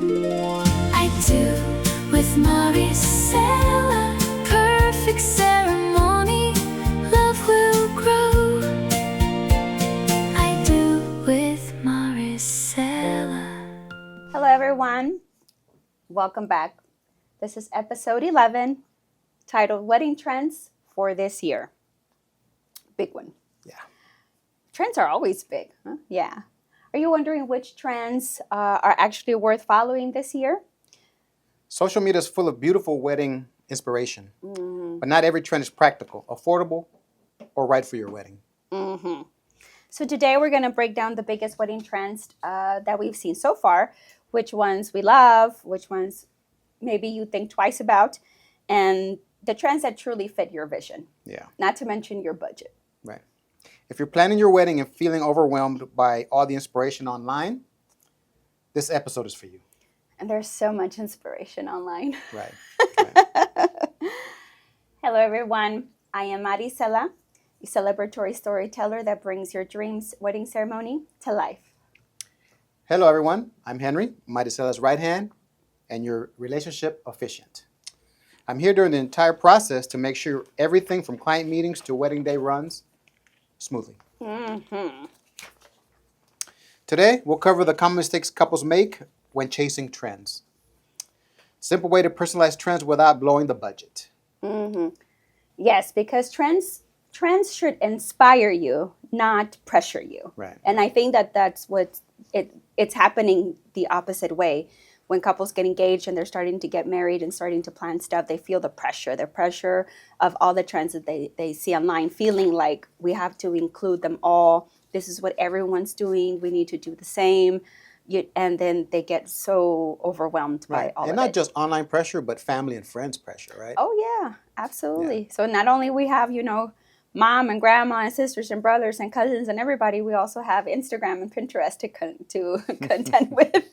I do with Maricela. Perfect ceremony, love will grow. I do with Maricela. Hello everyone, welcome back. This is episode 11, titled Wedding Trends for This Year. Big one. Yeah. Trends are always big, huh? Yeah. Are you wondering which trends are actually worth following this year? Social media is full of beautiful wedding inspiration, Mm-hmm. but not every trend is practical, affordable, or right for your wedding. Mm-hmm. So today we're going to break down the biggest wedding trends that we've seen so far, which ones we love, which ones maybe you think twice about, and the trends that truly fit your vision. Yeah. Not to mention your budget. Right. If you're planning your wedding and feeling overwhelmed by all the inspiration online, this episode is for you. And there's so much inspiration online. Right. Hello, everyone. I am Maricela, a celebratory storyteller that brings your dreams wedding ceremony to life. Hello, everyone. I'm Henry, Maricela's right hand, and your relationship officiant. I'm here during the entire process to make sure everything from client meetings to wedding day runs smoothly. Mm-hmm. Today, we'll cover the common mistakes couples make when chasing trends. Simple way to personalize trends without blowing the budget. Mm-hmm. Yes, because trends should inspire you, not pressure you. Right. And I think that's what it's happening the opposite way. When couples get engaged and they're starting to get married and starting to plan stuff, they feel the pressure of all the trends that they see online, feeling like we have to include them all. This is what everyone's doing. We need to do the same. And then they get so overwhelmed by all of it. And not just online pressure, but family and friends pressure, right? Oh, yeah, absolutely. Yeah. So not only we have, mom and grandma and sisters and brothers and cousins and everybody, we also have Instagram and Pinterest to contend with.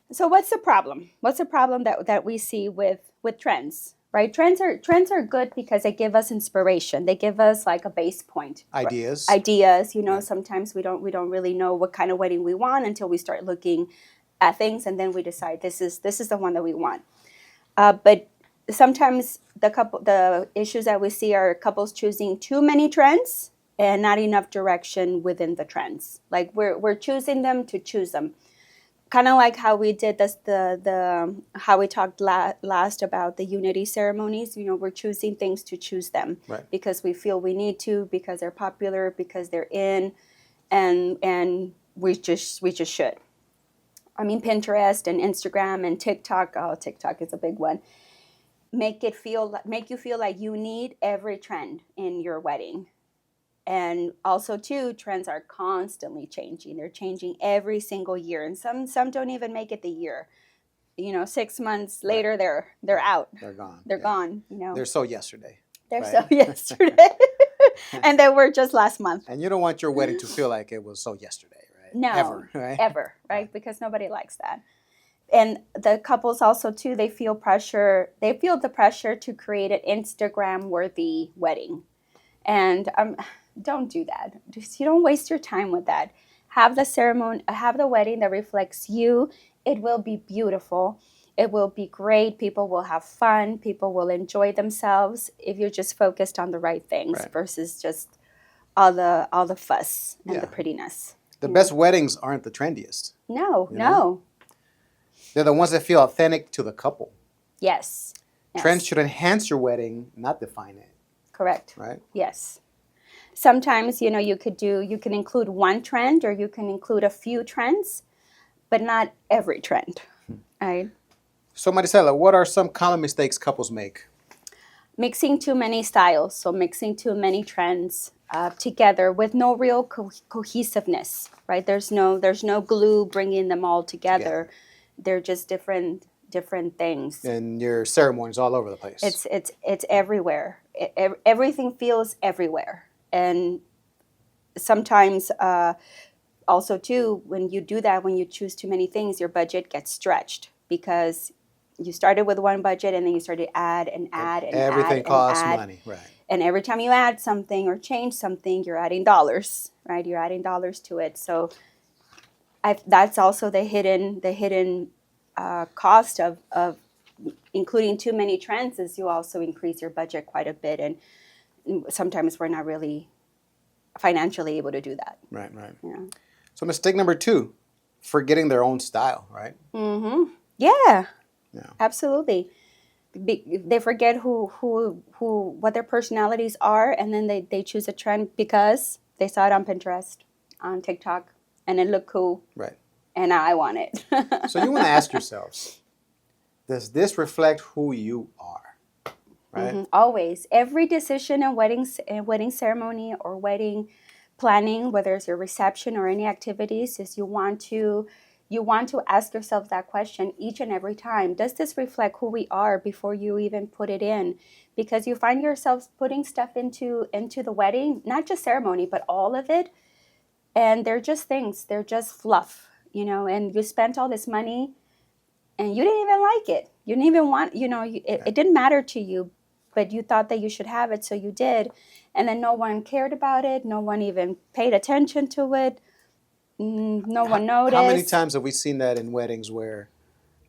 So what's the problem? What's the problem that we see with trends, right? Trends are good because they give us inspiration. They give us like a base point. Ideas. Yeah. Sometimes we don't really know what kind of wedding we want until we start looking at things, and then we decide this is the one that we want. But sometimes the issues that we see are couples choosing too many trends and not enough direction within the trends. Like we're choosing them to choose them. Kind of like how we did this, how we talked last about the unity ceremonies. We're choosing things to choose them, right, because we feel we need to, because they're popular, because they're in, and we just should. I mean, Pinterest and Instagram and TikTok. Oh, TikTok is a big one. Make you feel like you need every trend in your wedding. And also, too, trends are constantly changing. They're changing every single year, and some don't even make it the year. 6 months later, right, they're out. They're gone. They're gone. They're so yesterday. They're right? so yesterday, and they were just last month. And you don't want your wedding to feel like it was so yesterday, right? No, ever, right? Ever, right? Because nobody likes that. And the couples also, too, they feel the pressure to create an Instagram-worthy wedding, and don't do that. You don't waste your time with that. Have the wedding that reflects you. It will be beautiful. It will be great. People will have fun. People will enjoy themselves if you're just focused on the right things, right, versus just all the fuss and the prettiness. The best weddings aren't the trendiest. No. They're the ones that feel authentic to the couple. Yes. Trends should enhance your wedding, not define it. Correct. Right? Yes. Sometimes, you can include one trend, or you can include a few trends, but not every trend, right? So, Maricela, what are some common mistakes couples make? Mixing too many styles, so mixing too many trends together with no real cohesiveness, right? There's no glue bringing them all together. They're just different things. And your ceremonies all over the place. It's everywhere. Everything feels everywhere. And sometimes also, too, when you do that, when you choose too many things, your budget gets stretched because you started with one budget and then you started to add and everything costs money, right? And every time you add something or change something, you're adding dollars, right? You're adding dollars to it. So That's also the hidden cost of including too many trends is you also increase your budget quite a bit, and sometimes we're not really financially able to do that. Right, right. Yeah. So mistake number 2, forgetting their own style, right? Mm-hmm. Yeah. Yeah. Absolutely. They forget what their personalities are, and then they choose a trend because they saw it on Pinterest, on TikTok, and it looked cool, Right. and now I want it. So you want to ask yourselves, does this reflect who you are? Right? Mhm. Always, every decision in wedding ceremony or wedding planning, whether it's your reception or any activities, is you want to ask yourself that question each and every time. Does this reflect who we are before you even put it in? Because you find yourselves putting stuff into the wedding, not just ceremony, but all of it, and they're just things. They're just fluff, And you spent all this money, and you didn't even like it. You didn't even want, it didn't matter to you, but you thought that you should have it, so you did. And then no one cared about it. No one even paid attention to it. No one noticed. How many times have we seen that in weddings where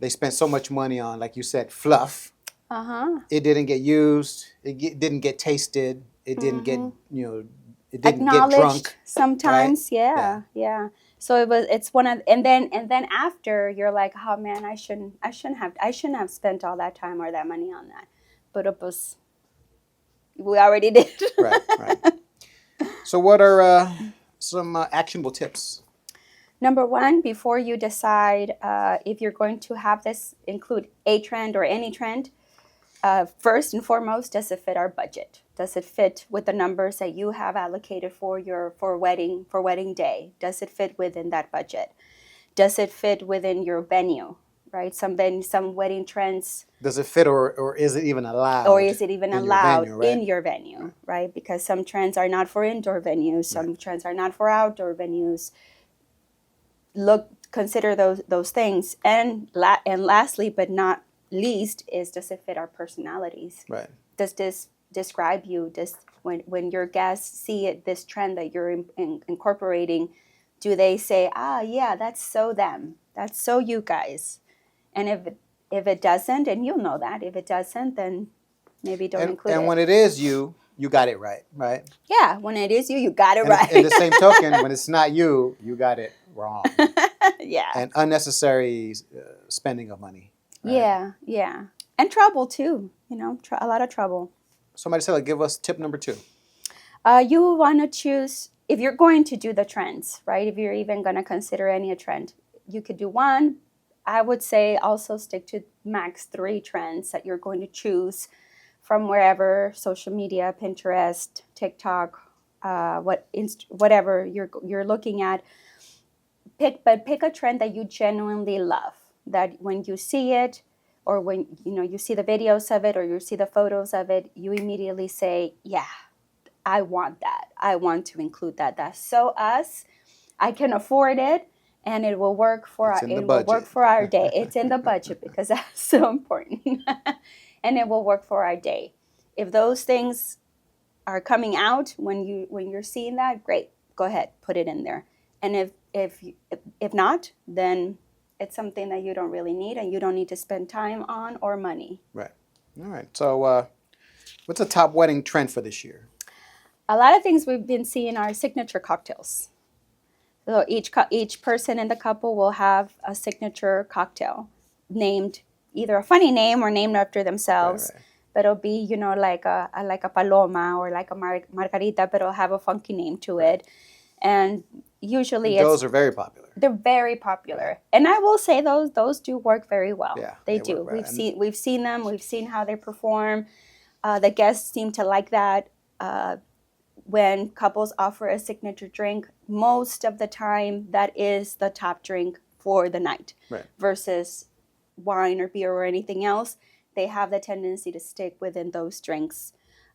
they spent so much money on, like you said, fluff? Uh-huh. It didn't get used. It didn't get tasted. It didn't get, it didn't get Acknowledged drunk. sometimes. Right? Yeah. So it's one of, and then after you're like, oh man, I shouldn't have spent all that time or that money on that. But it was, we already did. Right. So what are some actionable tips? Number 1, before you decide if you're going to have this include a trend or any trend, first and foremost, does it fit our budget? Does it fit with the numbers that you have allocated for wedding day? Does it fit within that budget? Does it fit within your venue? Right? Some wedding trends. Does it fit, or is it even allowed? Or is it even allowed your venue, right? in your venue? Right? Because some trends are not for indoor venues. Some trends are not for outdoor venues. Consider those things, and lastly, but not least, is does it fit our personalities? Right. Does this describe you? Does when your guests see this trend that you're incorporating, do they say, yeah, that's so them, that's so you guys? And if it doesn't, and you'll know that if it doesn't, then maybe don't include it. And when it is you got it right? Yeah, when it is you got it right. In the same token, when it's not you got it wrong. Yeah. And unnecessary spending of money. Right? Yeah. And trouble too, a lot of trouble. So Maricela, give us tip number 2. You want to choose, if you're going to do the trends, right? If you're even going to consider any trend, you could do 1. I would say also stick to max 3 trends that you're going to choose from wherever, social media, Pinterest, TikTok, whatever you're looking at. Pick a trend that you genuinely love, that when you see it, or when you see the videos of it, or you see the photos of it, you immediately say, yeah, I want that. I want to include that. That's so us. I can afford it, and it will work for our day. It's in the budget because that's so important. And it will work for our day. If those things are coming out when you're seeing that, great. Go ahead, put it in there. And if not, then it's something that you don't really need, and you don't need to spend time on or money. Right. All right. So what's a top wedding trend for this year? A lot of things we've been seeing are signature cocktails. So each person in the couple will have a signature cocktail named either a funny name or named after themselves. Right. But it'll be, like a paloma or like a margarita, but it'll have a funky name to it. And usually those are very popular. They're very popular. And I will say those do work very well. Yeah, they do. We've seen them. We've seen how they perform. The guests seem to like that. When couples offer a signature drink, most of the time that is the top drink for the night. Right. Versus wine or beer or anything else. They have the tendency to stick within those drinks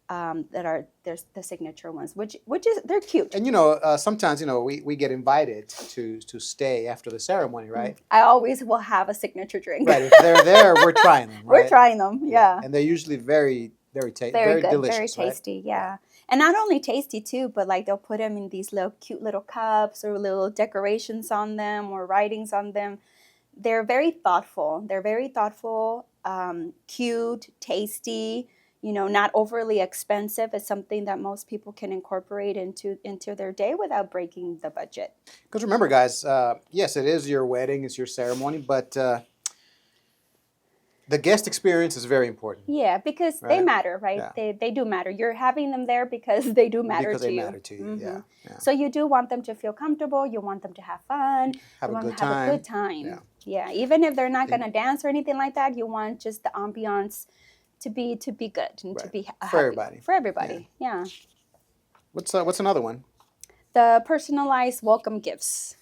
that are the signature ones, which is, they're cute. And sometimes we get invited to stay after the ceremony, right? I always will have a signature drink. Right. If they're there, we're trying them. Right? We're trying them. Yeah. And they're usually very, very good, delicious. very tasty. Right? Yeah. And not only tasty too, but like they'll put them in these little cute little cups or little decorations on them or writings on them. They're very thoughtful. They're very thoughtful, cute, tasty, not overly expensive. It's something that most people can incorporate into their day without breaking the budget. Because remember, guys, yes, it is your wedding, it's your ceremony, but the guest experience is very important. Yeah, because they matter, right? Yeah. They do matter. You're having them there because they do matter to you. Because they matter to you, yeah. So you do want them to feel comfortable. You want them to have fun. Have you a want good them to have a good time. Yeah, even if they're not going to dance or anything like that, you want just the ambiance to be good and to be happy. For everybody. For everybody, yeah. What's another one? The personalized welcome gifts.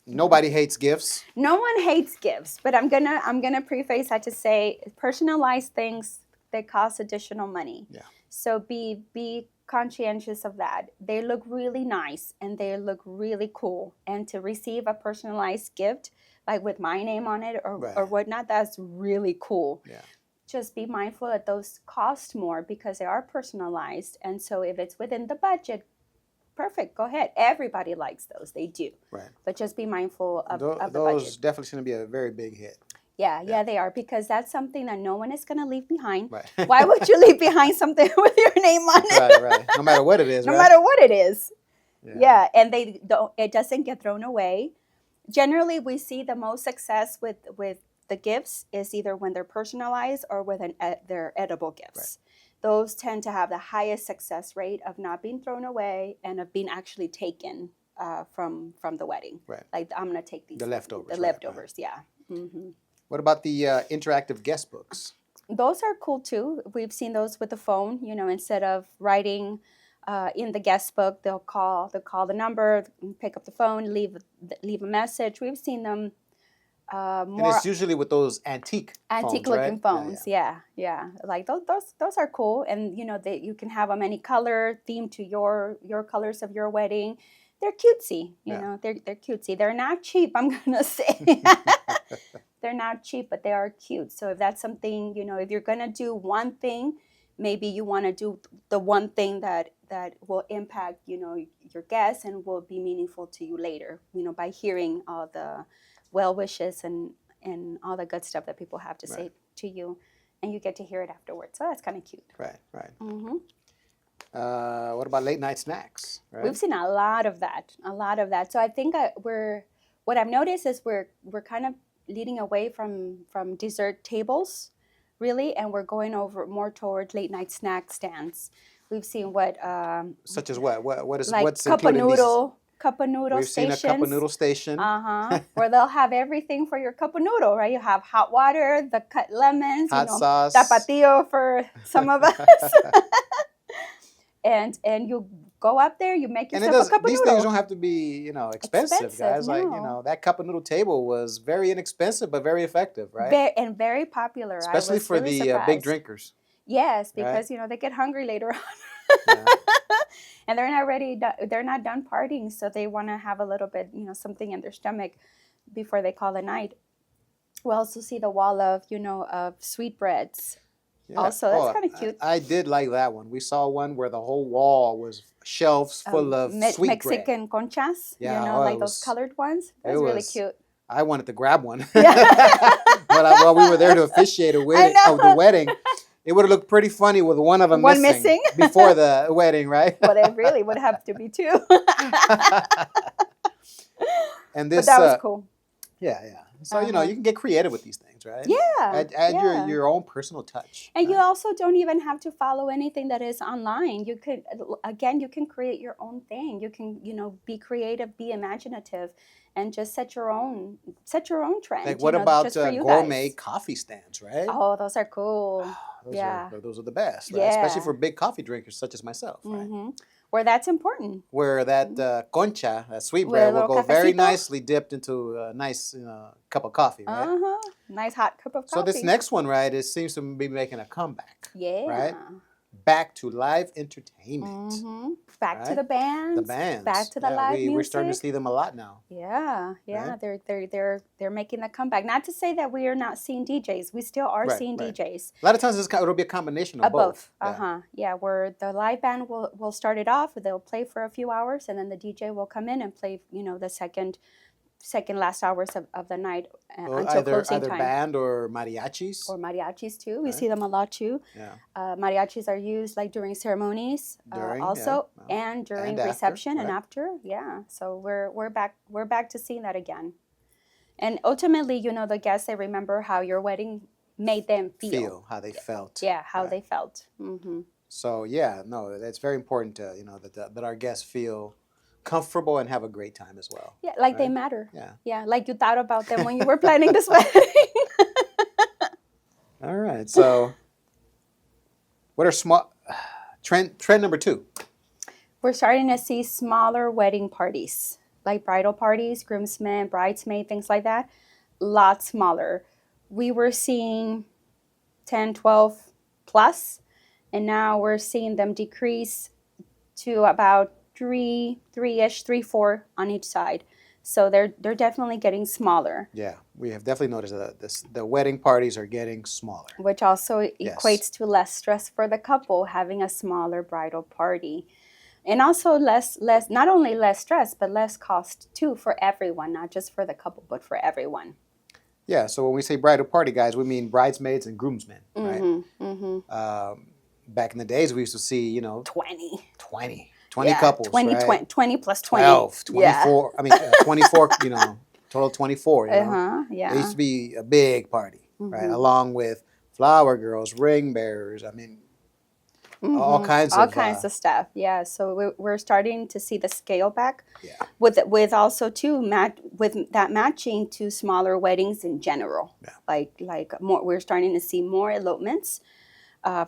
Nobody hates gifts. No one hates gifts, but I'm gonna preface that to say personalized things, they cost additional money. Yeah. So be conscientious of that. They look really nice and they look really cool. And to receive a personalized gift, like with my name on it or whatnot, that's really cool. Yeah. Just be mindful that those cost more because they are personalized. And so if it's within the budget, perfect, go ahead. Everybody likes those. They do. Right. But just be mindful of the budget. Those definitely going to be a very big hit. Yeah, they are, because that's something that no one is going to leave behind. Right. Why would you leave behind something with your name on it? Right. No matter what it is, No matter what it is. Yeah, and it doesn't get thrown away. Generally, we see the most success with the gifts is either when they're personalized or with they're edible gifts. Right. Those tend to have the highest success rate of not being thrown away and of being actually taken from the wedding. Right. Like, I'm going to take these. The leftovers. The leftovers, yeah. Mm-hmm. What about the interactive guest books? Those are cool too. We've seen those with the phone. instead of writing in the guest book, they'll call the number, pick up the phone, leave a message. We've seen them more. And it's usually with those antique looking right? phones. Yeah. Like those are cool, and you can have them any color themed to your colors of your wedding. They're cutesy, they're cutesy. They're not cheap, I'm gonna say. They're not cheap, but they are cute. So if that's something, if you're gonna do one thing, maybe you want to do the one thing that will impact, your guests and will be meaningful to you later, by hearing all the well wishes and all the good stuff that people have to say to you, and you get to hear it afterwards. So that's kind of cute. Right. Mm-hmm. What about late night snacks? Right? We've seen a lot of that. So I think what I've noticed is we're kind of leading away from dessert tables, really, and we're going over more towards late night snack stands. We've seen such as what's cup of noodle We've stations. seen a cup of noodle station. Where they'll have everything for your cup of noodle, right? You have hot water, the cut lemons, hot sauce, tapatio for some of us. And you go up there, you make yourself a cup of these noodle. things don't have to be, expensive, guys. No. Like, that cup of noodle table was very inexpensive, but very effective, right? And very popular. Especially for really the big drinkers. Yes, because, they get hungry later on. Yeah. And they're not done partying, so they want to have a little bit, something in their stomach before they call it night. We also see the wall of, of sweetbreads. Yeah. Also, that's kind of cute. I did like that one. We saw one where the whole wall was shelves full of sweet Mexican bread. Conchas, Yeah, like those colored ones. That's really cute. I wanted to grab one. Yeah. While we were there to officiate the wedding, it would have looked pretty funny with one of them missing before the wedding, right? But it really would have to be two. And this, but that was cool. Yeah. So, you can get creative with these things, right? Yeah. Add your own personal touch. And you also don't even have to follow anything that is online. You can create your own thing. You can, be creative, be imaginative, and just set your own trend. Like, what about gourmet coffee stands, right? Oh, those are cool. Those are the best, right? Yeah. Especially for big coffee drinkers such as myself, right? Mm-hmm. Where that's important. Where that concha, that sweet bread, will go very nicely dipped into a nice cup of coffee, right? Nice hot cup of coffee. So this next one, right, it seems to be making a comeback. Yeah. Right? back to live entertainment. Mm-hmm. Back to Right? the bands. The bands. Back to the Yeah, live music. we're starting to see them a lot now. Yeah, Right? they're making the comeback. Not to say that we are not seeing DJs. We still are Right, seeing right. DJs. A lot of times it'll be a combination of both. Yeah. Yeah, where the live band will start it off. They'll play for a few hours, and then the DJ will come in and play, the second last hours of the night Well, until closing either time. band or mariachis. Or mariachis too. We Right. see them a lot too. Yeah. Mariachis are used like during ceremonies, also, and during and reception after, and right. after. Yeah, so we're back to seeing that again. And ultimately, the guests, they remember how your wedding made them feel. How they felt. Yeah, how Right. they felt. Mm-hmm. So yeah, no, that's very important to that our guests feel comfortable and have a great time as well. Yeah, like they Right? matter. Yeah. Yeah, like you thought about them when you were planning this wedding. All right. So, what are trend number 2? We're starting to see smaller wedding parties, like bridal parties, groomsmen, bridesmaid, things like that. Lot smaller. We were seeing 10, 12 plus, and now we're seeing them decrease to about 3-ish, 3, 4 on each side. So they're definitely getting smaller. Yeah, we have definitely noticed that the wedding parties are getting smaller. Which also Yes. equates to less stress for the couple having a smaller bridal party. And also less not only less stress, but less cost too for everyone, not just for the couple, but for everyone. Yeah, so when we say bridal party, guys, we mean bridesmaids and groomsmen, right? Mm-hmm, mm-hmm. Back in the days, we used to see, 20. 20 couples, 20, right? 20 plus 20. 12, 24, I mean, 24, total 24, Uh-huh, yeah. It used to be a big party, right? Mhm. Along with flower girls, ring bearers, I mean, all kinds of stuff. Yeah, so we're starting to see the scale back. Yeah. With also too with that matching to smaller weddings in general. Yeah. Like more, we're starting to see more elopements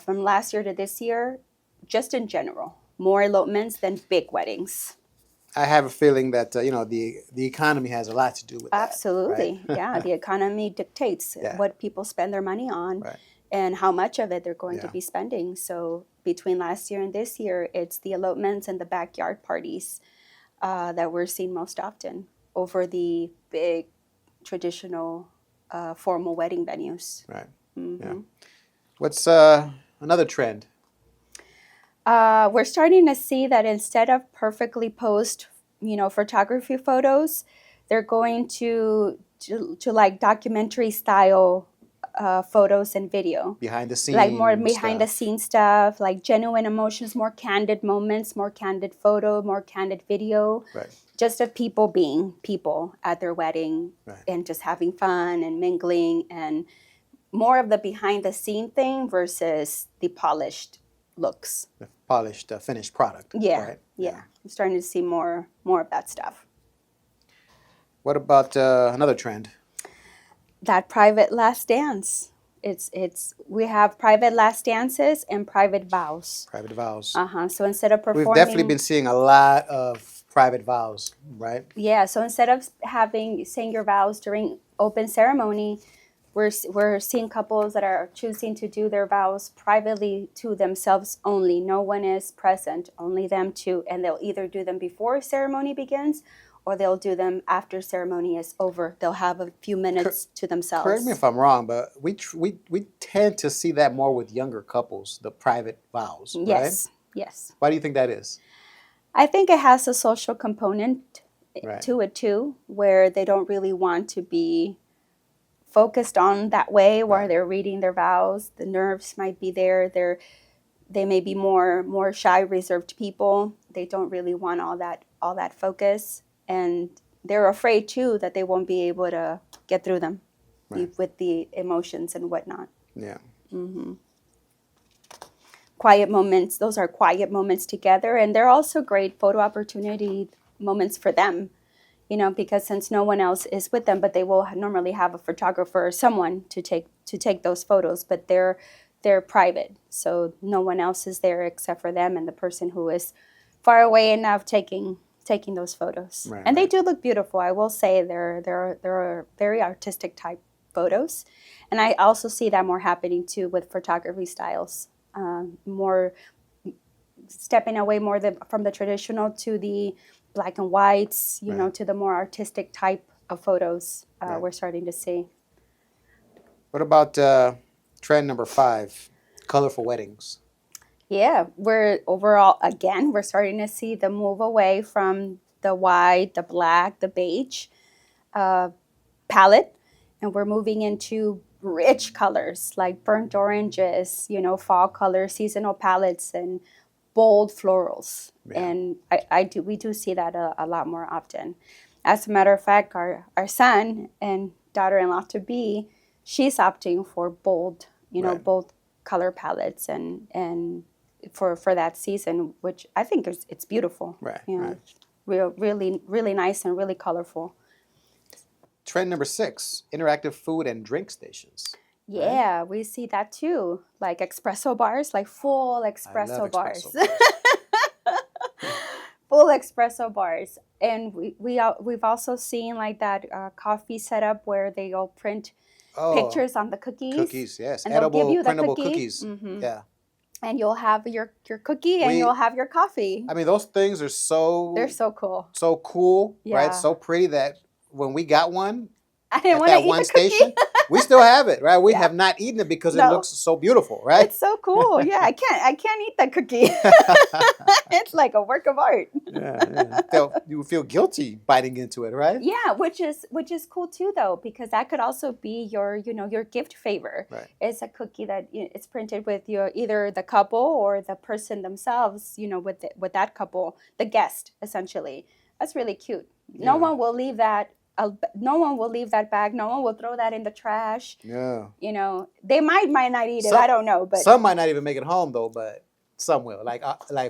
from last year to this year, just in general. More elopements than big weddings. I have a feeling that the economy has a lot to do with that. Absolutely, right? yeah. The economy dictates Yeah. what people spend their money on. Right. And how much of it they're going to Yeah. be spending. So between last year and this year, it's the elopements and the backyard parties that we're seeing most often over the big traditional formal wedding venues. Right. Mm-hmm. Yeah. What's another trend? We're starting to see that instead of perfectly posed, photography photos, they're going to like documentary style photos and video. Behind the scenes. Like more behind the scenes stuff, like genuine emotions, more candid moments, more candid photo, more candid video. Right. Just of people being people at their wedding. Right. And just having fun and mingling, and more of the behind the scene thing versus the polished looks. The polished, finished product. Yeah. Right? Yeah. I'm starting to see more of that stuff. What about another trend? That private last dance. We have private last dances and private vows. Private vows. So instead of performing, We've definitely been seeing a lot of private vows, right? Yeah. So instead of saying your vows during open ceremony, we're seeing couples that are choosing to do their vows privately to themselves only. No one is present, only them two, and they'll either do them before ceremony begins, or they'll do them after ceremony is over. They'll have a few minutes to themselves. Correct me if I'm wrong, but we tend to see that more with younger couples, the private vows, right? Yes, yes. Why do you think that is? I think it has a social component Right. to it too, where they don't really want to be focused on that way, where Right. they're reading their vows. The nerves might be there. They may be more shy, reserved people. They don't really want all that focus. And they're afraid too that they won't be able to get through them Right. with the emotions and whatnot. Yeah. Quiet moments, those are quiet moments together, and they're also great photo opportunity moments for them, because since no one else is with them, but they will normally have a photographer or someone to take those photos, but they're private, so no one else is there except for them and the person who is far away enough taking those photos. Right, and right. they do look beautiful. I will say they're very artistic type photos, and I also see that more happening too with photography styles. more stepping away more from the traditional to the black and whites, you know, to the more artistic type of photos we're starting to see. What about trend number 5, colorful weddings? Yeah, we're overall, again, we're starting to see the move away from the white, the black, the beige palette, and we're moving into rich colors like burnt oranges, you know, fall colors, seasonal palettes, and bold florals. And we do see that a lot more often. As a matter of fact, our son and daughter-in-law to be, she's opting for bold, you know, bold color palettes and for that season, which I think it's beautiful. You know, really nice and really colorful. Trend number 6, interactive food and drink stations. Yeah, we see that too. Like espresso bars, like full espresso bars. Full espresso bars. And we've also seen like that coffee setup where they all print pictures on the cookies. Cookies, yes. And Edible, they'll give you the printable cookie. cookies. Yeah. And you'll have your cookie and you'll have your coffee. I mean, those things are they're so cool. So cool, Yeah. right? So pretty that when we got one I didn't at want to that eat one the station, cookie. we still have it, right? We have not eaten it because it No. looks so beautiful, right? It's so cool. Yeah, I can't eat that cookie. It's like a work of art. You feel guilty biting into it, right? Yeah, which is cool too, though, because that could also be your gift favor. Right. It's a cookie that it's printed with either the couple or the person themselves. You know, with that couple, the guest essentially. That's really cute. No one will leave that. No one will leave that bag. No one will throw that in the trash. Yeah. You know, they might not eat it. I don't know, but some might not even make it home though. But some will. Like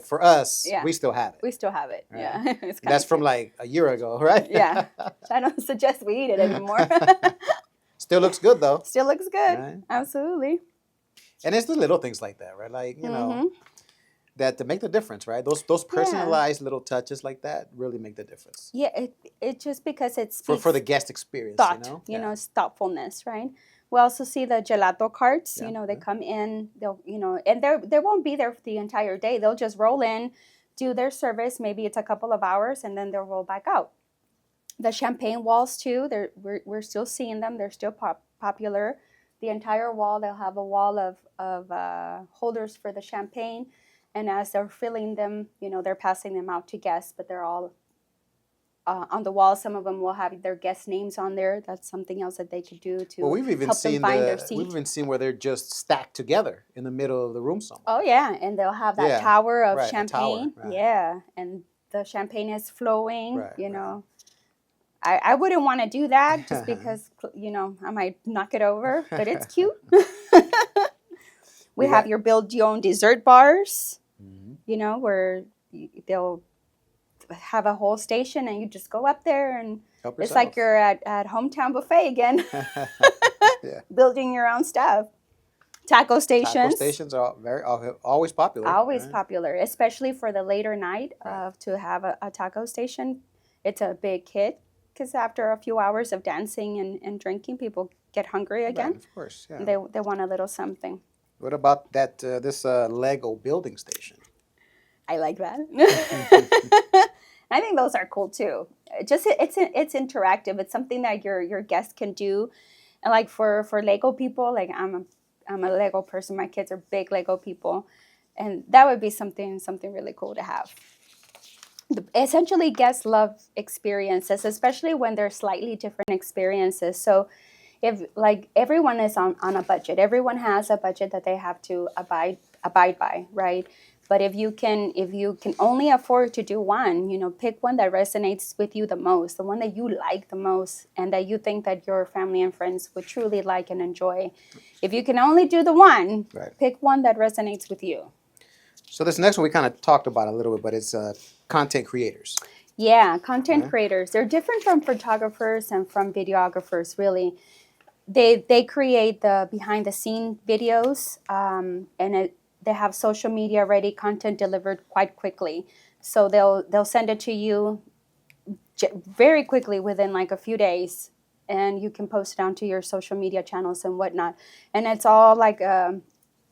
for us, we still have it. We still have it. Right. Yeah. That's from like a year ago, right? Yeah. I don't suggest we eat it anymore. Still looks good though. Still looks good. Right? Absolutely. And it's the little things like that, right? Like know. That to make the difference, right? Those personalized little touches like that really make the difference. Yeah, it just because it's for the guest experience, thought, it's thoughtfulness, right? We also see the gelato carts. You know, they come in, they'll and they won't be there for the entire day. They'll just roll in, do their service. Maybe it's a couple of hours, and then they'll roll back out. The champagne walls too. We're still seeing them. They're still popular. The entire wall, they'll have a wall of holders for the champagne. And as they're filling them, they're passing them out to guests, but they're all on the wall. Some of them will have their guest names on there. That's something else that they could do to help them find their seat. We've even seen where they're just stacked together in the middle of the room somewhere. Oh, yeah. And they'll have that tower of champagne. Tower, right. Yeah. And the champagne is flowing, I wouldn't want to do that just because, I might knock it over. But it's cute. We have your build your own dessert bars. Where they'll have a whole station and you just go up there and it's like you're at hometown buffet again. Building your own stuff. Taco stations. Taco stations are always popular. Always popular, especially for the later night to have a taco station. It's a big hit because after a few hours of dancing and drinking, people get hungry again. Right, of course, yeah. They want a little something. What about that this Lego building station? I like that. I think those are cool too. It's interactive. It's something that your guests can do, and like for Lego people, like I'm a Lego person. My kids are big Lego people, and that would be something really cool to have. Essentially, guests love experiences, especially when they're slightly different experiences. So, if like everyone is on a budget, everyone has a budget that they have to abide by, right? But if you can only afford to do one, pick one that resonates with you the most, the one that you like the most, and that you think that your family and friends would truly like and enjoy. If you can only do the one, pick one that resonates with you. So this next one we kind of talked about a little bit, but it's content creators. Yeah, content creators. They're different from photographers and from videographers, really. They create the behind-the-scene videos, they have social media ready, content delivered quite quickly. So they'll send it to you very quickly within like a few days, and you can post it onto your social media channels and whatnot. And it's all like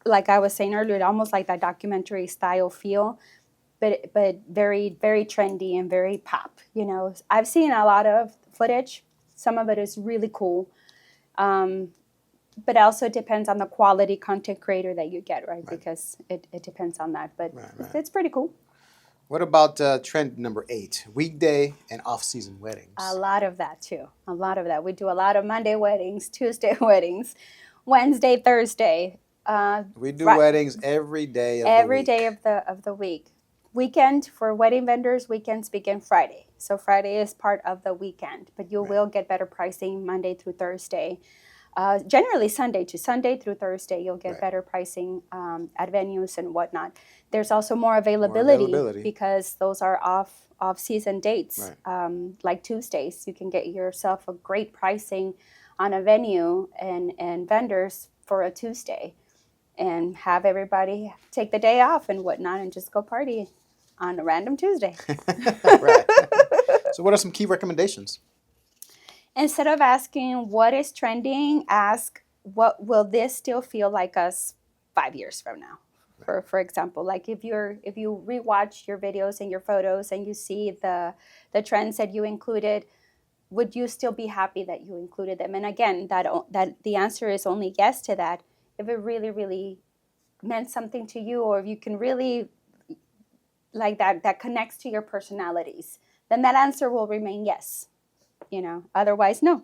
like I was saying earlier, almost like that documentary style feel, but very, very trendy and very pop. You know, I've seen a lot of footage. Some of it is really cool. But also it depends on the quality content creator that you get, right? Because it depends on that. But it's pretty cool. What about trend number 8, weekday and off-season weddings? A lot of that too. A lot of that. We do a lot of Monday weddings, Tuesday weddings, Wednesday, Thursday. We do weddings every day of the week. Every day of the week. Weekend for wedding vendors, weekends begin Friday. So Friday is part of the weekend, but you will get better pricing Monday through Thursday. Generally Sunday through Thursday, you'll get better pricing at venues and whatnot. There's also more availability because those are off-season dates. Like Tuesdays, you can get yourself a great pricing on a venue and vendors for a Tuesday and have everybody take the day off and whatnot and just go party on a random Tuesday. Right. So what are some key recommendations? Instead of asking what is trending, ask what will this still feel like us 5 years from now. For example, like if you rewatch your videos and your photos and you see the trends that you included, would you still be happy that you included them? And again, that the answer is only yes to that. If it really, really meant something to you, or if you can really like that connects to your personalities, then that answer will remain yes. You know, otherwise no.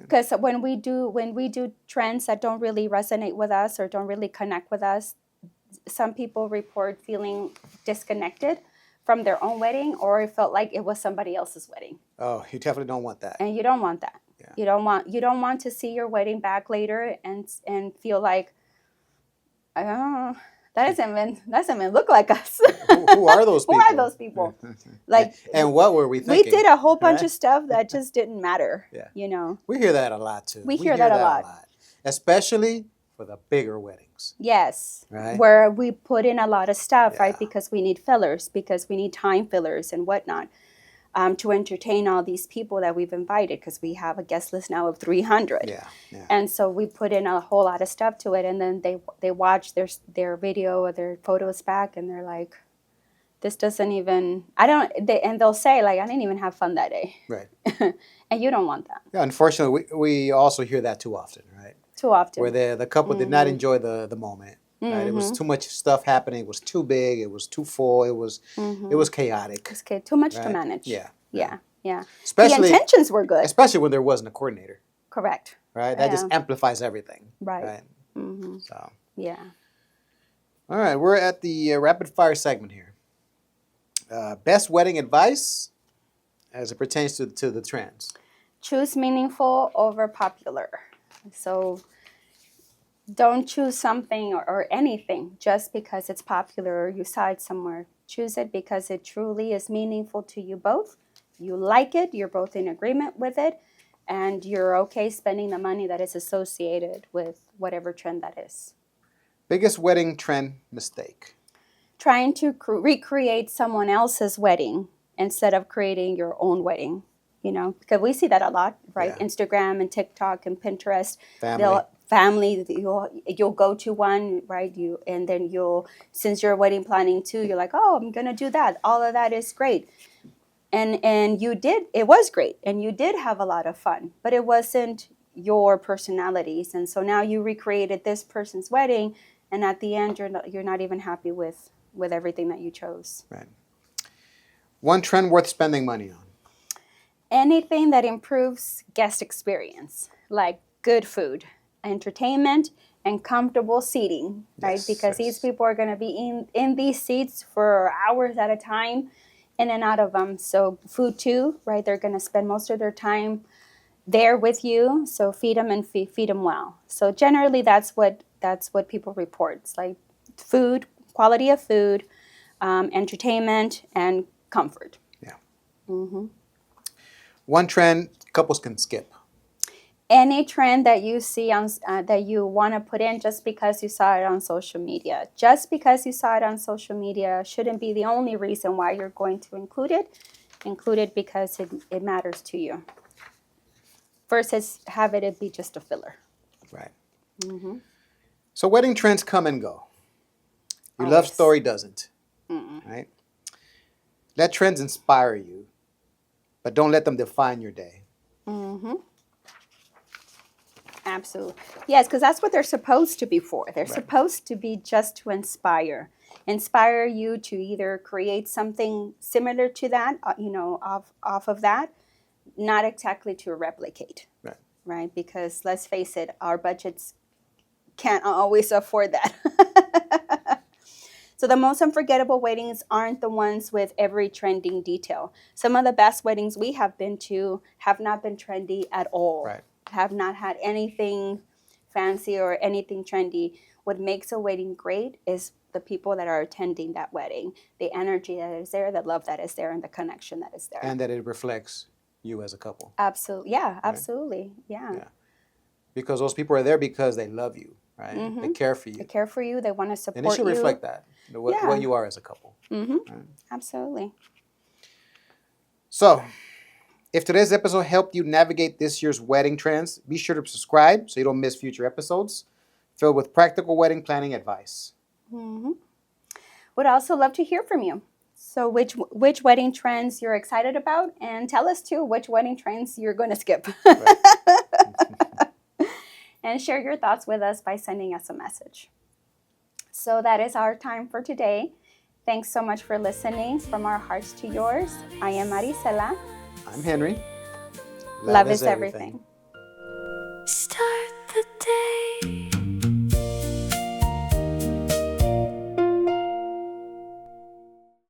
Because when we do trends that don't really resonate with us or don't really connect with us, some people report feeling disconnected from their own wedding, or it felt like it was somebody else's wedding. Oh, you definitely don't want that. And you don't want that. Yeah. You don't want to see your wedding back later and feel like, oh, that doesn't even look like us. Who are those people? Who are those people? Like, and what were we thinking? We did a whole bunch of stuff that just didn't matter. Yeah. You know. We hear that a lot too. We hear that a lot. Especially for the bigger weddings. Yes. Right. Where we put in a lot of stuff, right? Because we need fillers, because we need time fillers and whatnot. To entertain all these people that we've invited, because we have a guest list now of 300. Yeah. And so we put in a whole lot of stuff to it, and then they watch their video or their photos back, and they're like, "This doesn't even." And they'll say like, "I didn't even have fun that day." Right. And you don't want that. Yeah. Unfortunately, we also hear that too often, right? Too often. Where the couple did not enjoy the moment. Right? It was too much stuff happening. It was too big. It was too full. It was chaotic. It's too much to manage. Yeah. Especially, the intentions were good. Especially when there wasn't a coordinator. Correct. Right? That just amplifies everything. Right. So. Yeah. All right. We're at the rapid fire segment here. Best wedding advice as it pertains to the trends. Choose meaningful over popular. So don't choose something or anything just because it's popular or you saw it somewhere. Choose it because it truly is meaningful to you both. You like it, you're both in agreement with it, and you're okay spending the money that is associated with whatever trend that is. Biggest wedding trend mistake? Trying to recreate someone else's wedding instead of creating your own wedding. You know, because we see that a lot, right? Yeah. Instagram and TikTok and Pinterest. Family, you'll go to one, right? And then since you're wedding planning too, you're like, oh, I'm gonna do that. All of that is great, and it was great, and you did have a lot of fun, but it wasn't your personalities, and so now you recreated this person's wedding, and at the end, you're not even happy with everything that you chose. Right. One trend worth spending money on. Anything that improves guest experience, like good food, entertainment, and comfortable seating, right? Because these people are going to be in these seats for hours at a time, in and out of them. So food too, right? They're going to spend most of their time there with you. So feed them and feed them well. So generally, that's what people report. It's like food, quality of food, entertainment, and comfort. Yeah. Mm-hmm. One trend couples can skip. Any trend that you see that you want to put in just because you saw it on social media. Just because you saw it on social media shouldn't be the only reason why you're going to include it. Include it because it matters to you. Versus have it be just a filler. Right. Mm-hmm. So wedding trends come and go. Your love Always. story doesn't. Mm-mm. Right? Let trends inspire you, but don't let them define your day. Mm-hmm. Absolutely. Yes, because that's what they're supposed to be for. They're Right. supposed to be just to inspire. Inspire you to either create something similar to that, off of that, not exactly to replicate. Right. Right? Because let's face it, our budgets can't always afford that. So the most unforgettable weddings aren't the ones with every trending detail. Some of the best weddings we have been to have not been trendy at all. Right. Have not had anything fancy or anything trendy. What makes a wedding great is the people that are attending that wedding, the energy that is there, the love that is there, and the connection that is there. And that it reflects you as a couple. Absolutely. Yeah, absolutely. Yeah. Yeah. Because those people are there because they love you, right? Mhm. They care for you. They care for you. They want to support And it should you. reflect that, what Yeah. you are as a couple. Mm-hmm. Right? Absolutely. So, if today's episode helped you navigate this year's wedding trends, be sure to subscribe so you don't miss future episodes filled with practical wedding planning advice. Mm-hmm. Would also love to hear from you. So which wedding trends you're excited about, and tell us too which wedding trends you're going to skip. And share your thoughts with us by sending us a message. So that is our time for today. Thanks so much for listening. From our hearts to yours, I am Maricela. I'm Henry. Love is everything.